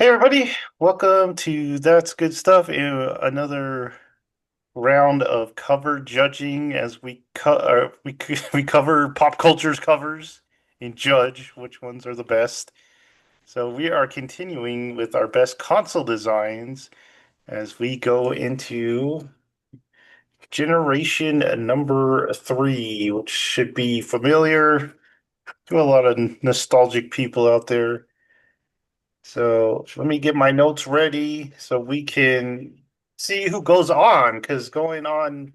Hey everybody, welcome to That's Good Stuff. Another round of cover judging as we cover pop culture's covers and judge which ones are the best. So we are continuing with our best console designs as we go into generation number three, which should be familiar to a lot of nostalgic people out there. So let me get my notes ready so we can see who goes on. Because going on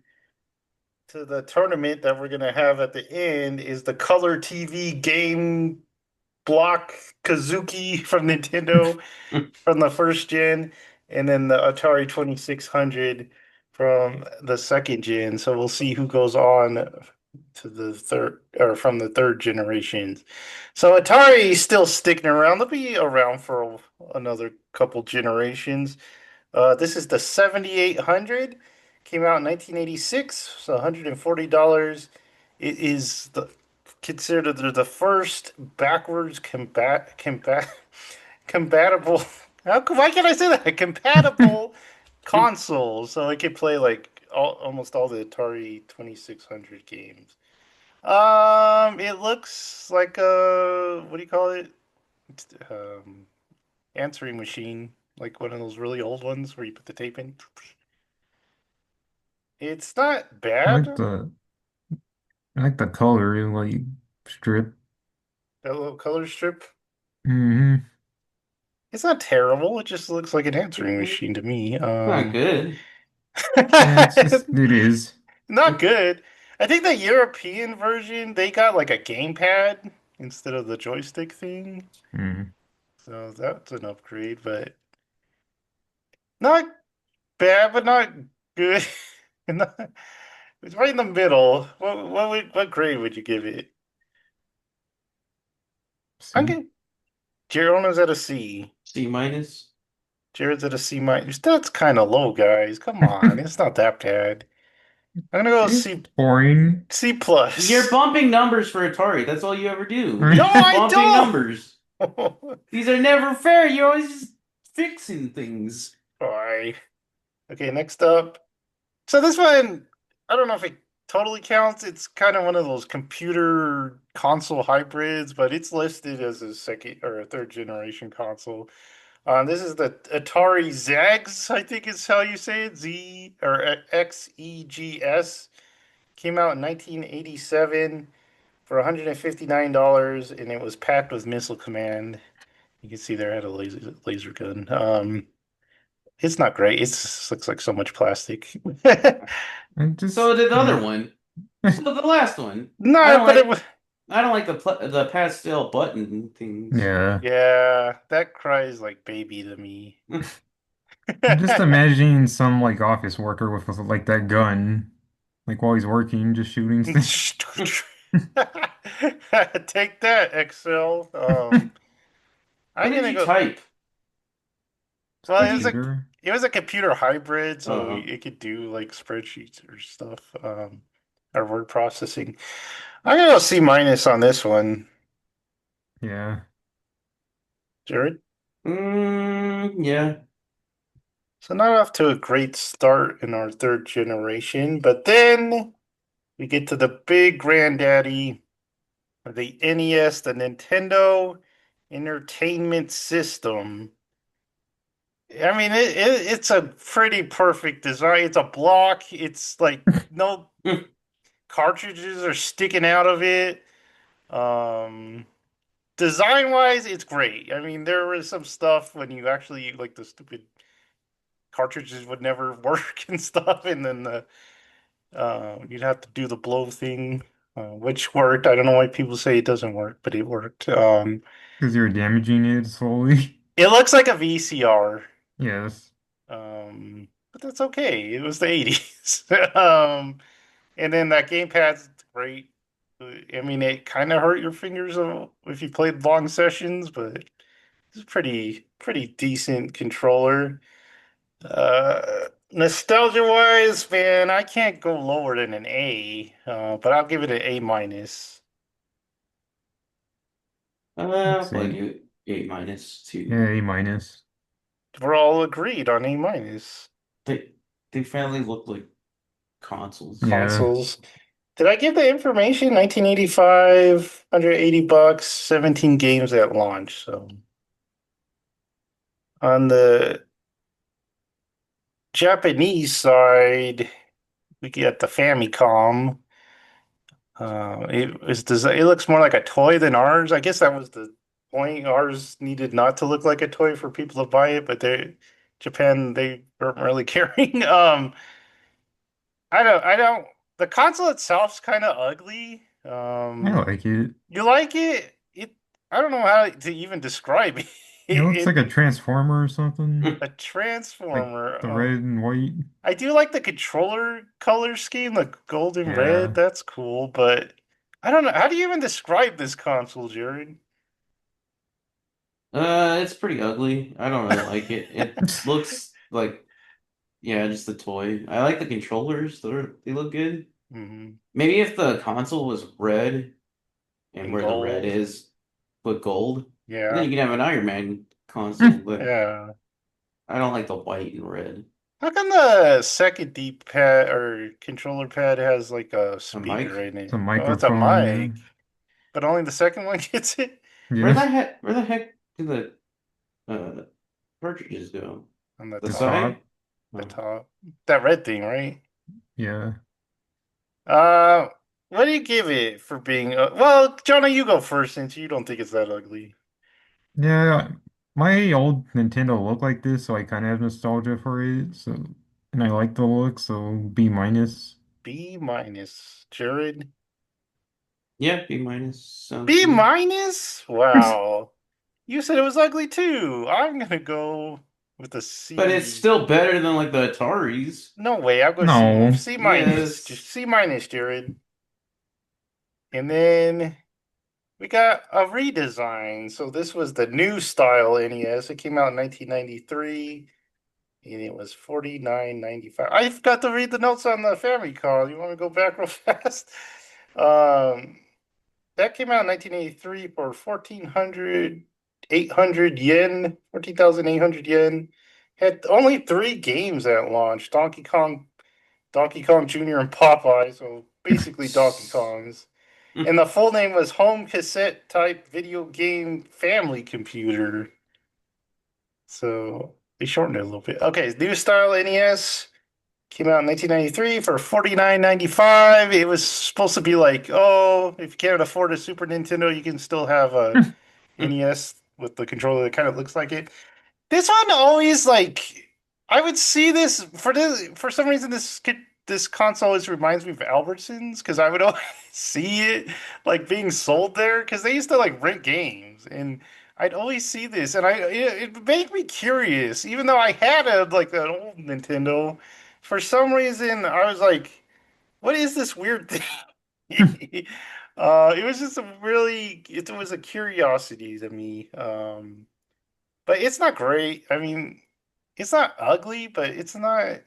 to the tournament that we're going to have at the end is the Color TV game block Kazuki from Nintendo from the first gen, and then the Atari 2600 from the second gen. So we'll see who goes on to the third or from the third generations. So Atari is still sticking around. They'll be around for another couple generations. This is the 7800. Came out in 1986, so $140. It is considered the first backwards compatible. Why can't I say that? Compatible console, so it could play like almost all the Atari 2600 games. It looks like a what do you call it? Um, answering machine, like one of those really old ones where you put the tape in. It's not I bad. like the I like the color, like strip. That little color strip. Hmm. It's not terrible. It just looks like an answering machine to me. Not good. Yeah, it is. Not good. I think the European version they got like a gamepad instead of the joystick thing, Mm. so that's an upgrade. But not bad, but not good. Not- It's right in the middle. What grade would you give it? I'm See, getting Girona's at a C. C minus. Jared's at a C minus. That's kind of low, guys. Come on, it's not that bad. I'm gonna go it's boring. C You're plus. bumping numbers for Atari. That's all you ever do. No, You're just I bumping don't. numbers. These are never fair. You're always just fixing things. Alright. Okay, next up. So this one, I don't know if it totally counts. It's kind of one of those computer console hybrids, but it's listed as a second or a third generation console. This is the Atari Zags, I think is how you say it. Z or XEGS. Came out in 1987 for $159, and it was packed with Missile Command. You can see there had a laser gun. It's not great. It looks like so much plastic. I just So did the other yeah. one. So the last one. I No, don't but it like. was. I don't like the pastel button things. Yeah. Yeah, that cries like baby to me. I'm just imagining some like office worker with like that gun, like while he's working, just shooting stuff. Take that, Excel. What I'm did gonna you go. type? Well, What did you? it was a computer hybrid, so Uh, it could do like spreadsheets or stuff, or word processing. I'm gonna go C minus on this one, Yeah. Jared. yeah. So not off to a great start in our third generation, but then we get to the big granddaddy, the NES, the Nintendo Entertainment System. I mean, it's a pretty perfect design. It's a block. It's like no cartridges are sticking out of it. Um, Design wise, it's great. I mean, there was some stuff when you actually like the stupid cartridges would never work and stuff, and then you'd have to do the blow thing, which worked. I don't know why people say it doesn't work, but it worked. Because you're damaging it slowly. It looks like a VCR, Yes. but that's okay. It was the 80s. And then that gamepad's great. I mean, it kind of hurt your fingers if you played long sessions, but it's pretty decent controller. Nostalgia wise, man, I can't go lower than an A, but I'll give it an A minus. Let's Well, I see. give it A minus too. Yeah, A minus. we're all agreed on A minus They they finally look like consoles. Yeah. consoles. Did I give the information? 1985, $180, 17 games at launch. So on the Japanese side, we get the Famicom. It looks more like a toy than ours. I guess that was the point. Ours needed not to look like a toy for people to buy it, but Japan, they weren't really caring. I don't. The console itself's kind of ugly. I like it. You like it? I don't know how to even describe it. It looks like It, a transformer or something. a Like transformer. the red and white. I do like the controller color scheme, the gold and red. Yeah. That's cool, but I don't know. How do you even describe this console, Jared? It's pretty ugly. I don't really like it. It looks like, yeah, just a toy. I like the controllers. They look good. Hmm. Maybe if the console was red and And where the red gold. is, put gold, and then Yeah. you can have an Iron Man console. But Yeah. I don't like the white and red. How come the second D pad or controller pad has like a A speaker mic? in It's a it? Oh, it's a microphone, yeah. mic, but only the second one gets it Yeah. Where the heck do the uh cartridges go? on the The The top. side? top. The Oh. top. That red thing, right? Yeah. Uh, what do you give it for being? Well, Jonah, you go first since you don't think it's that ugly. Yeah. My old Nintendo looked like this, so I kind of have nostalgia for it. So, and I like the look, so B minus. B minus, Jared. Yeah, B minus sounds B good. minus? Wow. You said it was ugly too. I'm gonna go with a But it's C. still better than like the Ataris. No way. I'll go C. No. C minus. Just Yes. C minus, Jared. And then we got a redesign. So this was the new style NES. It came out in 1993. And it was 49.95. I forgot to read the notes on the Famicom. You want to go back real fast? Um, that came out in 1983 for 800 yen, 14,800 yen. Had only three games at launch: Donkey Kong Jr. and Popeye. So basically Donkey Kongs. And the full name was Home Cassette Type Video Game Family Computer. So they shortened it a little bit. Okay, new style NES came out in 1993 for 49.95. It was supposed to be like, oh, if you can't afford a Super Nintendo, you can still have a NES with the controller that kind of looks like it. This one always like I would see this for some reason this console always reminds me of Albertsons because I would always see it like being sold there because they used to like rent games and I'd always see this and it made me curious even though I had a like an old Nintendo for some reason I was like what is this weird thing. It was just it was a curiosity to me. But it's not great. I mean, it's not ugly, but it's not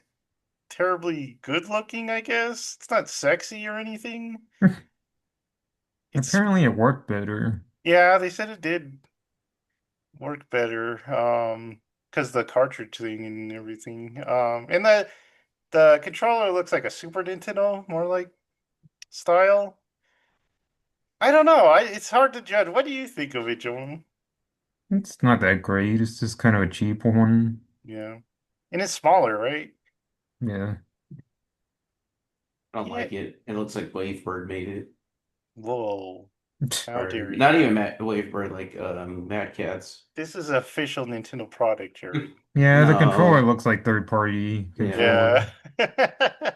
terribly good looking, I guess. It's not sexy or anything. It's, Apparently it worked better. yeah, they said it did work better. Because the cartridge thing and everything. And the controller looks like a Super Nintendo, more like style. I don't know. It's hard to judge. What do you think of it, Joan? It's not that great. It's just kind of a cheap one. Yeah. And it's smaller, right? Yeah. I don't Yeah. like it. It looks like Wavebird made it. Whoa. How Or dare not you? even Wavebird, like Mad Cats. This is an official Nintendo product, Jared. Yeah, the controller No. looks like third-party Yeah. controller. Yeah.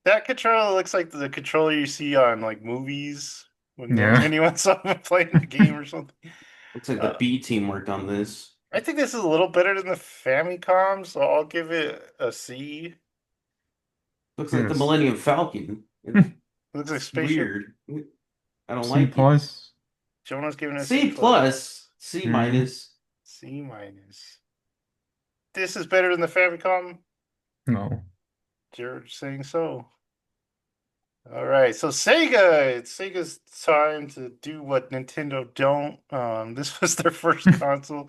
That controller looks like the controller you see on like movies when Yeah. anyone's playing the game or something. Looks like the Uh, B team worked on this. I think this is a little better than the Famicom, so I'll give it a C. Looks like the Yes. Millennium Falcon. Looks like It's spaceship. weird. I don't C like it. plus. Jonah's giving it a C C plus. plus, C Hmm. minus. C minus. This is better than the Famicom. No. Jared's saying so. All right, so Sega, it's Sega's time to do what Nintendo don't. This was their first console.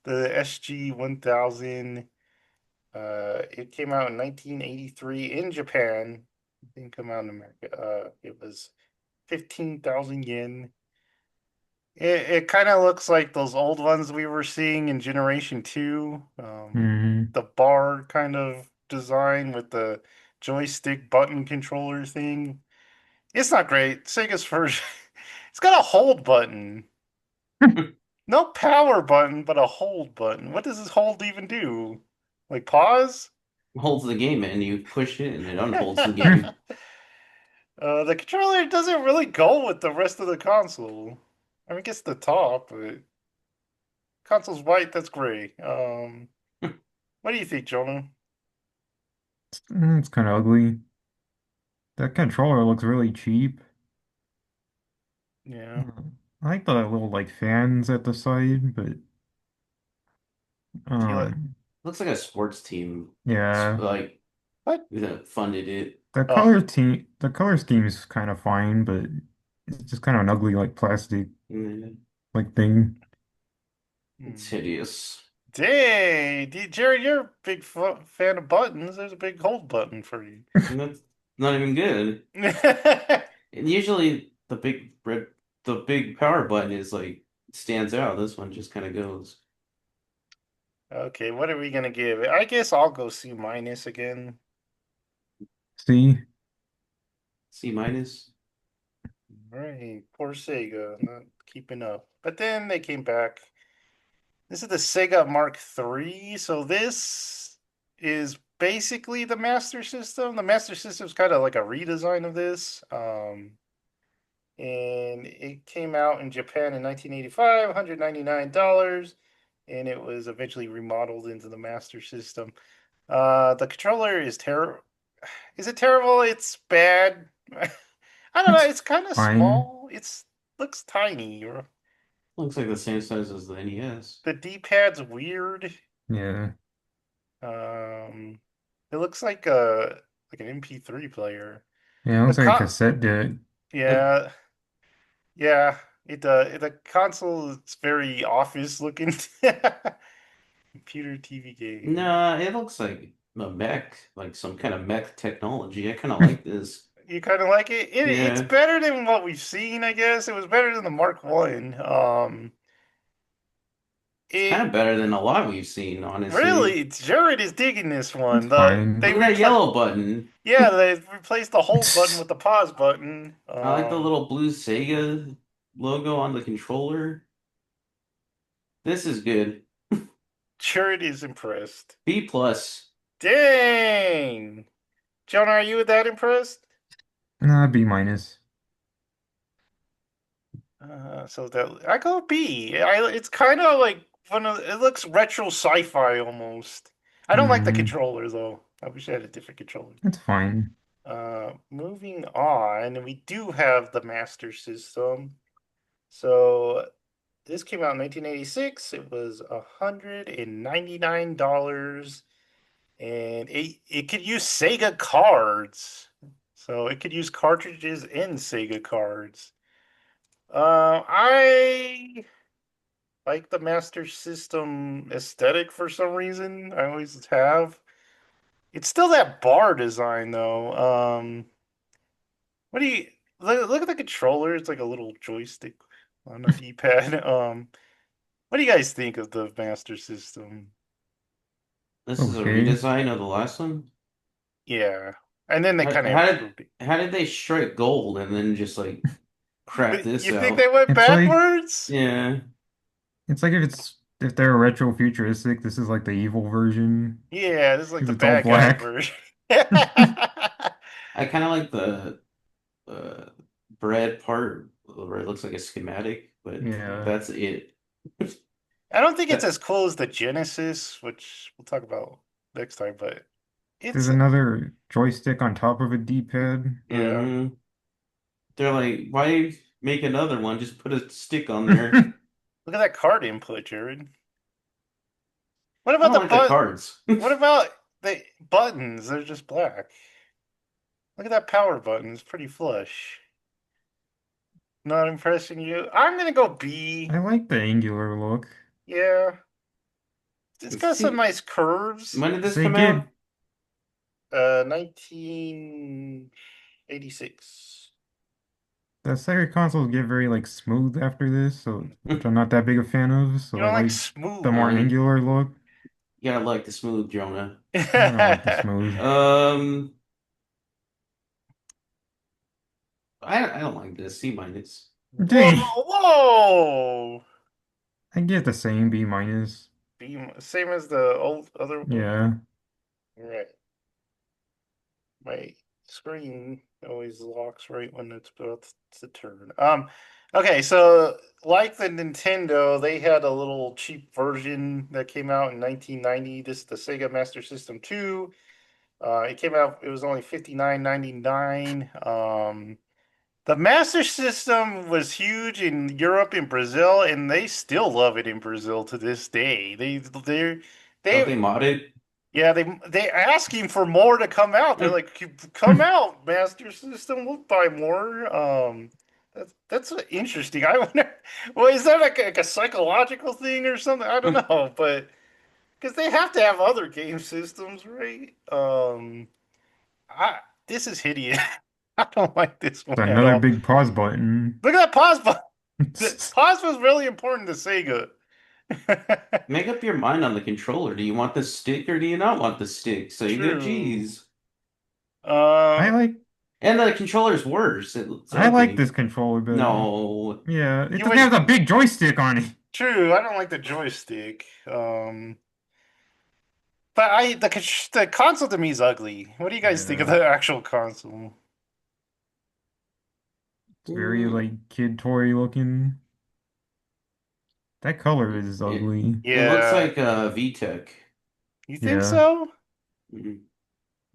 The SG 1000. It came out in 1983 in Japan. It didn't come out in America. It was 15,000 yen. It kind of looks like those old ones we were seeing in Generation 2. Hmm. The bar kind of design with the joystick button controller thing. It's not great. Sega's version. It's got a hold button. No power button, but a hold button. What does this hold even do? Like pause? Holds the game in, you push it and it unholds the game. The controller doesn't really go with the rest of the console. I mean, it gets the top, but console's white, that's gray. What do you think, Jonah? It's kind of ugly. That controller looks really cheap. Yeah. I like the little like fans at the side, but Do you like Looks like a sports team, yeah, like what? that funded it. Oh, the color scheme is kind of fine, but it's just kind of an ugly like plastic Mm, like thing. It's hmm. hideous. Dang, Jared, you're a big fan of buttons. There's a big hold button for you. And that's not even good. And usually the big power button is like stands out. This one just kind of goes Okay, what are we gonna give it? I guess I'll go C minus again. See, C minus. Right, poor Sega, not keeping up. But then they came back. This is the Sega Mark III, so this is basically the Master System. The Master System is kind of like a redesign of this. And it came out in Japan in 1985, $199, and it was eventually remodeled into the Master System. The controller is terrible. Is it terrible? It's bad. I don't know. it's It's kind of fine. small. It's looks tiny. Looks like the same size as the NES. The D-pad's weird. Yeah, Um, it looks like an MP3 player. yeah, it The looks like a con cassette deck. It Yeah, yeah. The console is very office looking. Computer TV game. Nah, it looks like a mech, like some kind of mech technology. I kind of like this. You kind of like it? It's Yeah, better than what we've seen, I guess. It was better than the Mark One. it's kind It of better than a lot we've seen, honestly. really, Jared is digging this It's one. They Look fine. at that replaced, yellow button. yeah, they replaced the hold button with the pause button. I like the little blue Sega logo on the controller. This is good. Jared is impressed. B plus. Dang, Jonah, are you that impressed? Nah, B minus. So that I go B. It's kind of like one of it looks retro sci-fi almost. I don't like the Hmm, controller though. I wish I had a different controller. it's fine. Moving on, we do have the Master System. So this came out in 1986. It was $199, and it could use Sega cards. So it could use cartridges and Sega cards. I like the Master System aesthetic for some reason. I always have. It's still that bar design though. What do you look at the controller? It's like a little joystick on a D-pad. What do you guys think of the Master System? This is a Okay. redesign of the last one. Yeah, and then they How, kind of how did improved it. how did they strike gold and then just like crap this You think they out? went It's like backwards? Yeah, it's like if they're retro futuristic, this is like the evil version Yeah, this is like because the it's all bad guy black. version. I kind of like the uh, bread part where it looks like a schematic, but Yeah. that's it. I don't think it's That as cool as the Genesis, which we'll talk about next time, but There's it's another joystick on top of a D-pad. yeah. hmm They're like, why make another one? Just put a stick on there. Look at that card input, Jared. What I about don't the like the cards. what about the buttons? They're just black. Look at that power button. It's pretty flush. Not impressing you? I'm gonna go B. I like the angular look. Yeah. it's got some See, nice curves. when did this So you come get out? 1986. the Sega consoles get very like smooth after this, so which I'm not that big a fan of. You So I don't like like the more smooth. You angular look. gotta like the smooth, Jonah. I don't like the smooth. Um, I don't like this. C minus. Whoa, Dang, whoa! I get the same B minus. Same as the old other one. Yeah, Right. My screen always locks right when it's about to turn. Okay, so like the Nintendo, they had a little cheap version that came out in 1990. This is the Sega Master System 2. It came out, it was only 59.99. The Master System was huge in Europe and Brazil, and they still love it in Brazil to this day. Don't they They mod it? yeah, they asking for more to come out. They're like, "Come out, Master System. We'll buy more." That's interesting. I wonder, well, is that like a psychological thing or something? I don't know, but because they have to have other game systems, right? I this is hideous. I don't like this one it's at another all. big pause button. Look at that pause button. The pause was really important to Sega. Make up your mind on the controller. Do you want the stick or do you not want the stick? Save your True. G's. I Um, like And the controller's worse. It's I like ugly. this controller better. No. Yeah, it you doesn't would have the big joystick on it. true. I don't like the joystick. But the console to me is ugly. What do you guys think of Yeah, the actual console? it's very like kid toy looking. That color is It ugly. it looks Yeah, like VTech. you think Yeah, so? Mhm.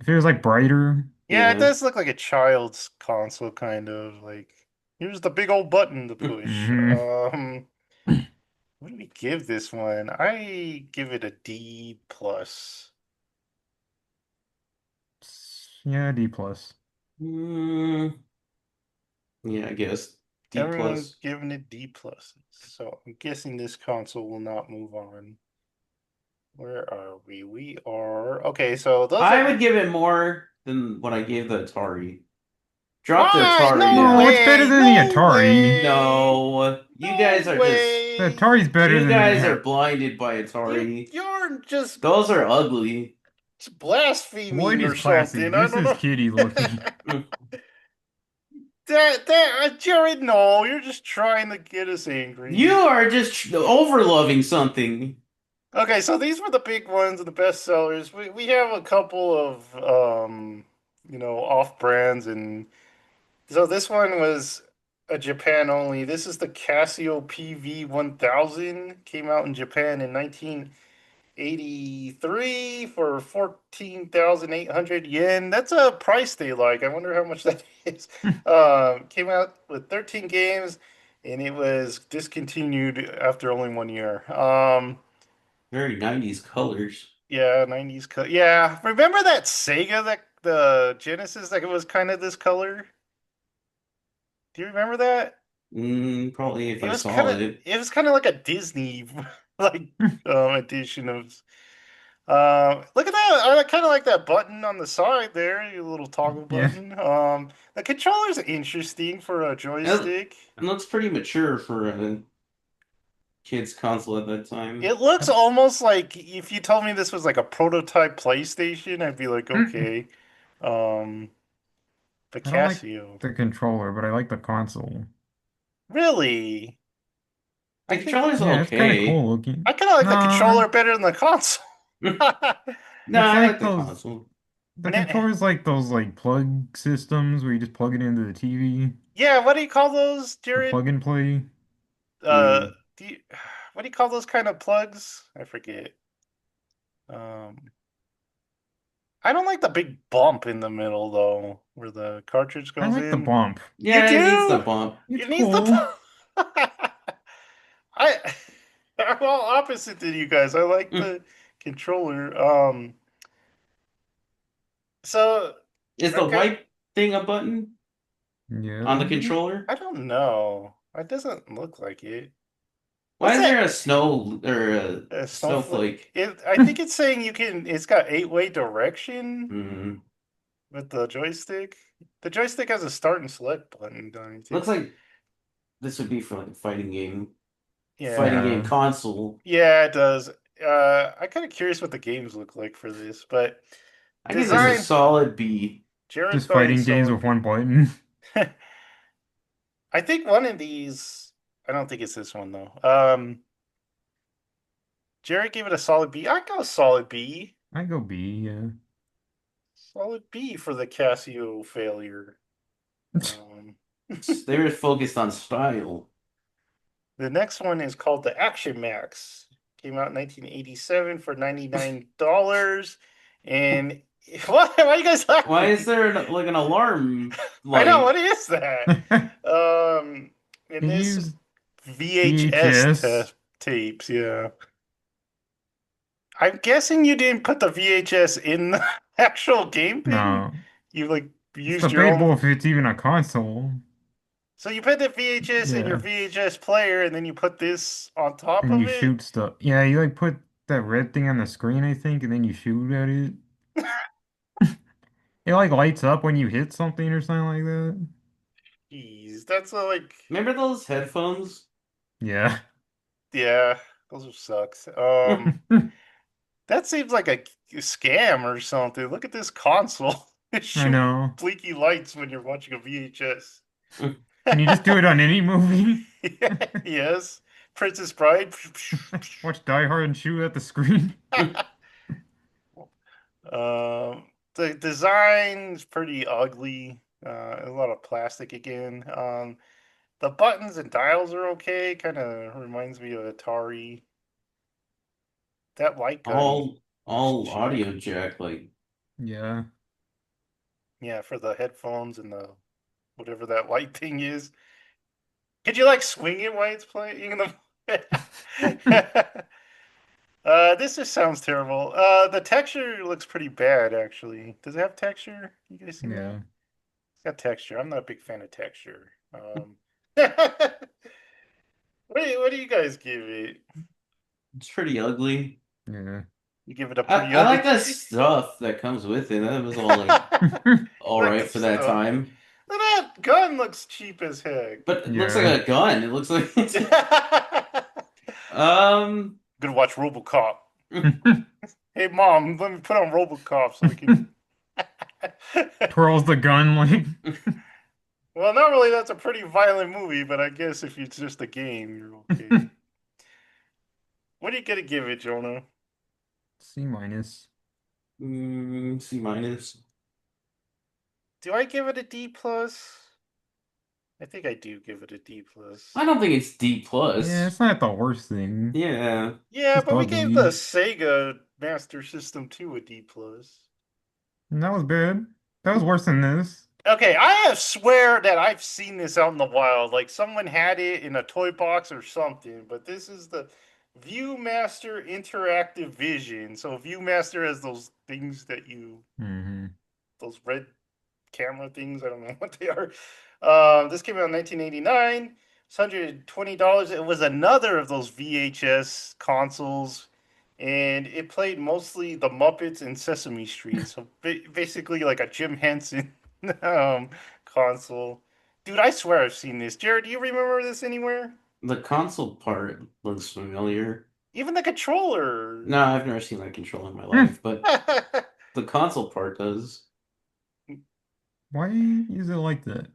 if it was like brighter. Yeah, it Yeah. does look like a child's console, kind of like. Here's the big old button to push. Hmm. What do we give this one? I give it a D plus. Yeah, D plus. Mm, yeah, I guess D Everyone's plus. giving it D plus. So I'm guessing this console will not move on. Where are we? We are okay. So those I are would give it more than what I gave the Atari. Drop the why? Atari No No, it's down. better way! than the No Atari. way! No, No The way! Atari's better you than guys are that. blinded by Atari. You're just Those are ugly. blaspheming What or is classic? something. I This don't is know. kiddie looking. Mm. Jared, no, you're just trying to get us You angry. are just over loving something. Okay, so these were the big ones and the best sellers. We have a couple of off brands, and so this one was a Japan only. This is the Casio PV 1000. Came out in Japan in 1983 for 14,800 yen. That's a price they like. I wonder how much that is. Came out with 13 games, and it was discontinued after only 1 year. Very 90s colors. Yeah, 90s cut. Yeah, remember that Sega, that the Genesis, like it was kind of this color? Do you remember that? Probably if It I was saw kind of it. it was kind of like a Disney like edition of look at that. I kind of like that button on the side there, your little toggle Yeah, button. The controller's interesting for a And joystick. and looks pretty mature for a kid's console at that time. It looks I almost like if you told me this was like a prototype PlayStation, I'd be like, okay. Um, the I don't like Casio. the controller, but I like the console. Really? The I think controller's Yeah, it's kind of okay. cool looking. I kind of like the Nah, controller better than the console. No, it's I like like the those. console. The Ne- controller's like those like plug systems where you just plug it into the TV, Yeah, what do you call those, the Jared? plug and play. Uh, Mm. do you, what do you call those kind of plugs? I forget. Um, I don't like the big bump in the middle though, where the cartridge I goes like the in. bump. You Yeah, it needs the do? bump. It's It needs the cool. bump. I I'm all opposite to you guys. I like Mm. the controller. So Is the okay. white thing a button on the Yeah. controller? I don't know. It doesn't look like it. Why What's is that? there a snow or a A snowflake. snowflake? I think it's saying you can. It's got 8-way direction Hmm. with the joystick. The joystick has a start and select button, don't you Looks think? like this would be for like a fighting Yeah, game Yeah. console. yeah, it does. I'm kind of curious what the games look like for this, but I give this a design. solid B. Jared's Just going fighting games solid with one B. button. I think one of these. I don't think it's this one though. Jared gave it a solid B. I go solid B. I go B, yeah. Solid B for the Casio failure. Um, They were focused on style. the next one is called the Action Max. Came out in 1987 for $99. And what? Why are you guys Why is laughing? there like an alarm I know, what light? is that? Um, and Can you this use VHS VHS? tapes, yeah. I'm guessing you didn't put the VHS in the actual game thing. No. You like It's used your debatable own. if it's even a console. So you put the VHS in your Yeah. VHS player, and then you put this on top And of you it. shoot stuff. Yeah, you like put that red thing on the screen, I think, and then you shoot at it. It like lights up when you hit something or something like that. Jeez, that's like, Remember those headphones? Yeah. yeah, those are sucks. That seems like a scam or something. Look at this console. It I shoots know. blinky lights when you're watching a VHS. Can you just do it on any movie? Yes, Princess Bride. Watch Die Hard and shoot at the screen? The design is pretty ugly. A lot of plastic again. The buttons and dials are okay. Kind of reminds me of Atari. That light gun looks All cheap. audio jack like Yeah. Yeah, for the headphones and the whatever that light thing is. Could you like swing it while it's playing? This just sounds terrible. The texture looks pretty bad, actually. Does it have texture? You guys seen that? Yeah. It's got texture. I'm not a big fan of texture. What what do you guys give it? it's pretty ugly. Yeah. You give it a pretty I like ugly. that stuff that comes with it. That was all like all The right good for that stuff. time. That gun looks cheap as heck. But it looks like Yeah. a gun. It looks like um Gonna watch RoboCop. Hey mom, let me put on RoboCop so we can. Twirls the gun like Well, normally that's a pretty violent movie, but I guess if it's just a game, you're okay. What are you gonna give it, Jonah? C minus. C minus. Do I give it a D plus? I think I do give it a D I plus. don't think it's D Yeah, plus. it's not the worst thing. Yeah. Yeah, Just but we gave the ugly. Sega Master System 2 a D plus. And that was bad. That was worse than this. Okay, I have swear that I've seen this out in the wild. Like someone had it in a toy box or something, but this is the Viewmaster Interactive Vision. So Viewmaster has those things that you, Hmm. those red camera things. I don't know what they are. This came out in 1989. It's $120. It was another of those VHS consoles, and it played mostly the Muppets and Sesame Street. So basically, like a Jim Henson um, console. Dude, I swear I've seen this. Jared, do you remember this anywhere? The console part looks familiar. Even the controller. No, I've never seen that control in my life, but the console part does. Why is it like that?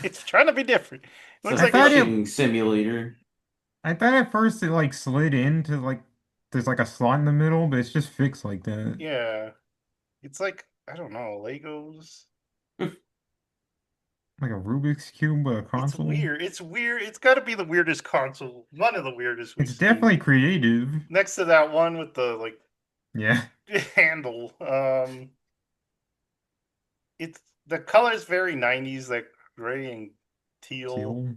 It's trying to be different. It's a Looks I like it. thought it fishing simulator. I thought at first it like slid into like there's like a slot in the middle, but it's just fixed like that. Yeah. It's like, I don't know, Legos. Like a Rubik's Cube, but a It's console. weird. It's weird. It's got to be the weirdest console. One of the weirdest we've It's seen. definitely creative. Next to that one with the like Yeah. handle. It's the color's very 90s, like gray and teal. Teal.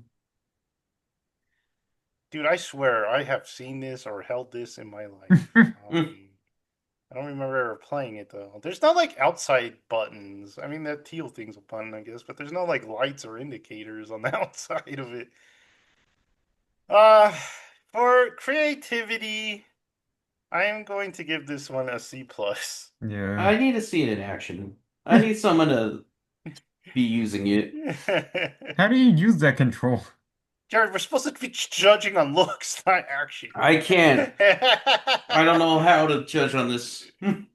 Dude, I swear I have seen this or held this in my life. I don't remember ever playing it though. There's no like outside buttons. I mean, that teal thing's a button, I guess, but there's no like lights or indicators on the outside of it. Uh, For creativity, I am going to give this one a C plus. Yeah. I need to see it in action. I need someone to be using it. How do you use that control? Jared, we're supposed to be judging on looks, not action. I can't. I don't know how to judge on this. It's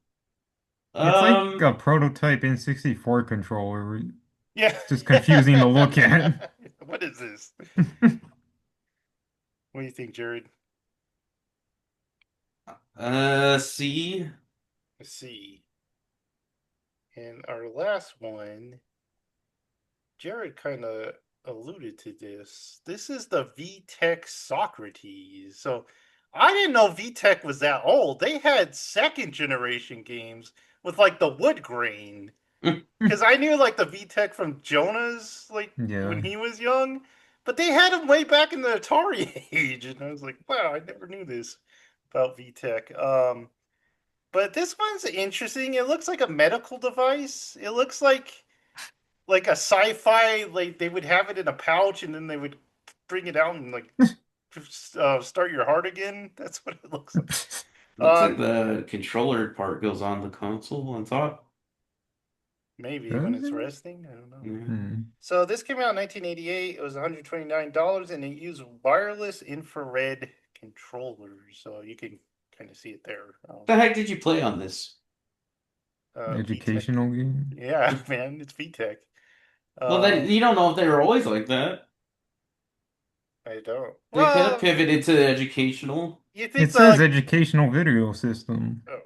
like a Um, prototype N64 controller. It's Yeah. just confusing to look at. What is this? What do you think, Jared? C. Let's see. And our last one, Jared kind of alluded to this. This is the VTech Socrates. So I didn't know VTech was that old. They had second generation games with like the wood grain. Because I knew like the VTech from Jonah's, like when Yeah. he was young, but they had him way back in the Atari age, and I was like, wow, I never knew this about VTech. But this one's interesting. It looks like a medical device. It looks like a sci-fi, like they would have it in a pouch and then they would bring it out and like start your heart again. That's what it looks like. Looks like the controller part goes on the console on top. Maybe when Does it's it? resting, I don't know. Yeah. Hmm. So this came out in 1988. It was $129 and it used wireless infrared controllers. So you can kind of see it there. The heck did you play on this? VTech. Educational game. Yeah, man, it's VTech. Well, then Um, you don't know if they were always like that. I don't. They could have Well, pivoted to educational. you think It says the educational video system. oh,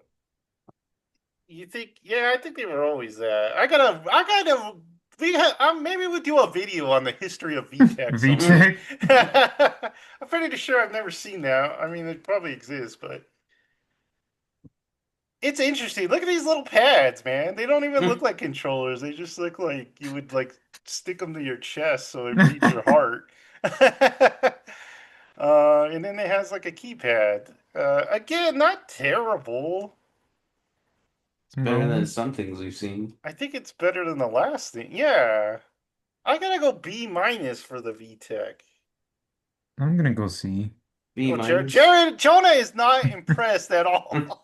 you think, yeah, I think they were always that. I gotta. Maybe we'll do a video on the history of VTech sometime. VTech. I'm pretty sure I've never seen that. I mean, it probably exists, but it's interesting. Look at these little pads, man. They don't even look like controllers. They just look like you would like stick them to your chest so it reads your heart. And then it has like a keypad. Again, not terrible. Better than No, some things we've seen. I think it's better than the last thing. Yeah. I gotta go B minus for the VTech. I'm gonna go C. B Oh, minus. Jonah is not impressed at all.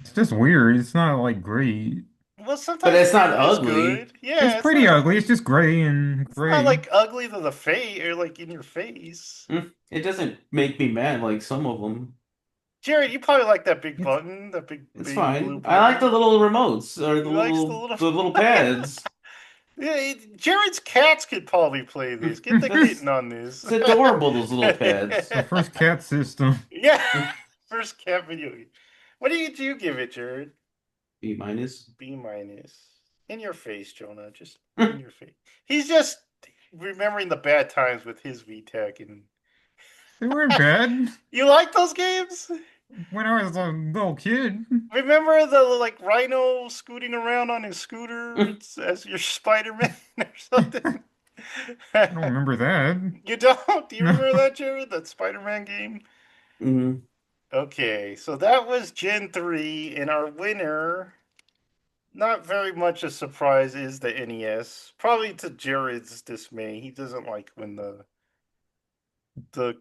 It's just weird. It's not like great. Well, But sometimes it's not weird is ugly. good. It's Yeah, pretty ugly. It's just gray and it's not gray. like ugly to the face or like in your face. It doesn't make me mad like some of them. Jared, you probably like that big It's button, that big It's baby blue fine. I like the button. little remotes or He likes the little. the little pads. Yeah, Jared's cats could probably play this. Get the This kitten on this. it's adorable, those little pads. the first cat system. Yeah, first cat video game. What do you give it, Jared? B minus. B minus. In your face, Jonah. Just in your face. He's just remembering the bad times with his VTech. And They weren't bad you like those games? when I was a little kid. Remember the like rhino scooting around on his scooter as your Spider-Man or something? I don't remember that. You don't? Do you No. remember that, Jared? That Spider-Man game? Mhm. Okay, so that was Gen 3, and our winner, not very much a surprise, is the NES. Probably to Jared's dismay. He doesn't like when the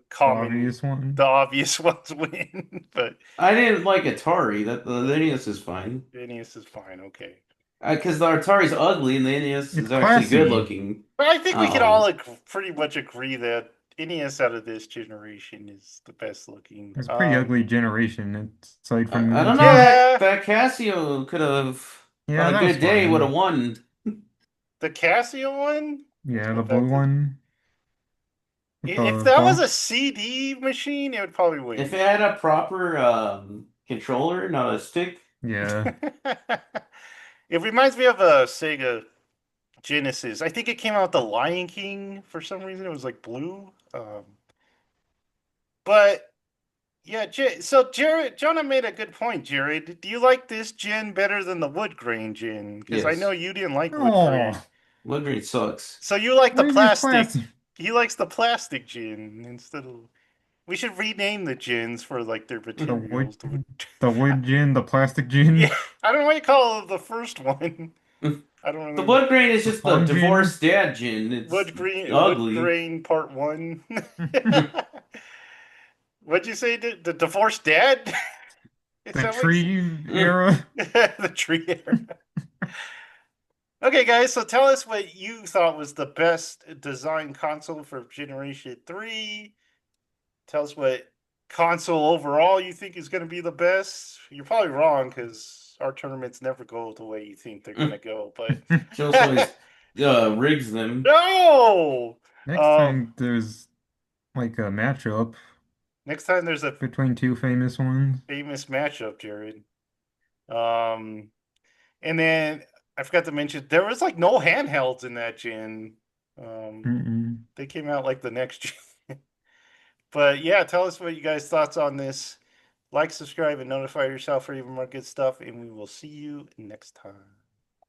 common Obvious one. the obvious ones win, but I didn't like Atari. That the NES is fine. the NES is fine, okay. Because the Atari's ugly and the NES It's is actually good classy. looking. But I think we can all Oh, pretty much agree that NES out of this generation is the best looking. It's a pretty ugly generation, aside from I don't know. Nintendo. That Yeah, that Casio could have Yeah, on a that was good day would have fine. won. the Casio one. Yeah, the What blue that one with if the that was a bump. CD machine, it would probably If win. it had a proper controller, not a stick. Yeah. It reminds me of a Sega Genesis. I think it came out with the Lion King for some reason. It was like blue. But yeah, so Jared, Jonah made a good point. Jared, do you like this gin better than the wood grain gin? Because I know Yes. you didn't like wood grain. Oh, Wood grain sucks. So you like the why is it plastic. plastic? He likes the plastic gin instead of. We should rename the gins for like their The wood, materials. The wood. the wood gin, the plastic Yeah, gin. I don't know what you call the first one. I don't The remember. blood grain is The just the fun gin. divorced dad gin. It's Wood ugly. grain part one. What'd you say? The divorced dad? Is The that what you said? tree era. The tree era. Okay, guys, so tell us what you thought was the best design console for Generation 3. Tell us what console overall you think is going to be the best. You're probably wrong because our tournaments never go the way you think they're going to go, but She also always rigs them. no! Next Um, time there's like a matchup next time there's a between two famous ones. famous matchup, Jared. Um, and then I forgot to mention there was like no handhelds in that gen. Um, Mm-mm. they came out like the next gen. But yeah, tell us what you guys' thoughts on this. Like, subscribe, and notify yourself for even more good stuff, and we will see you next time.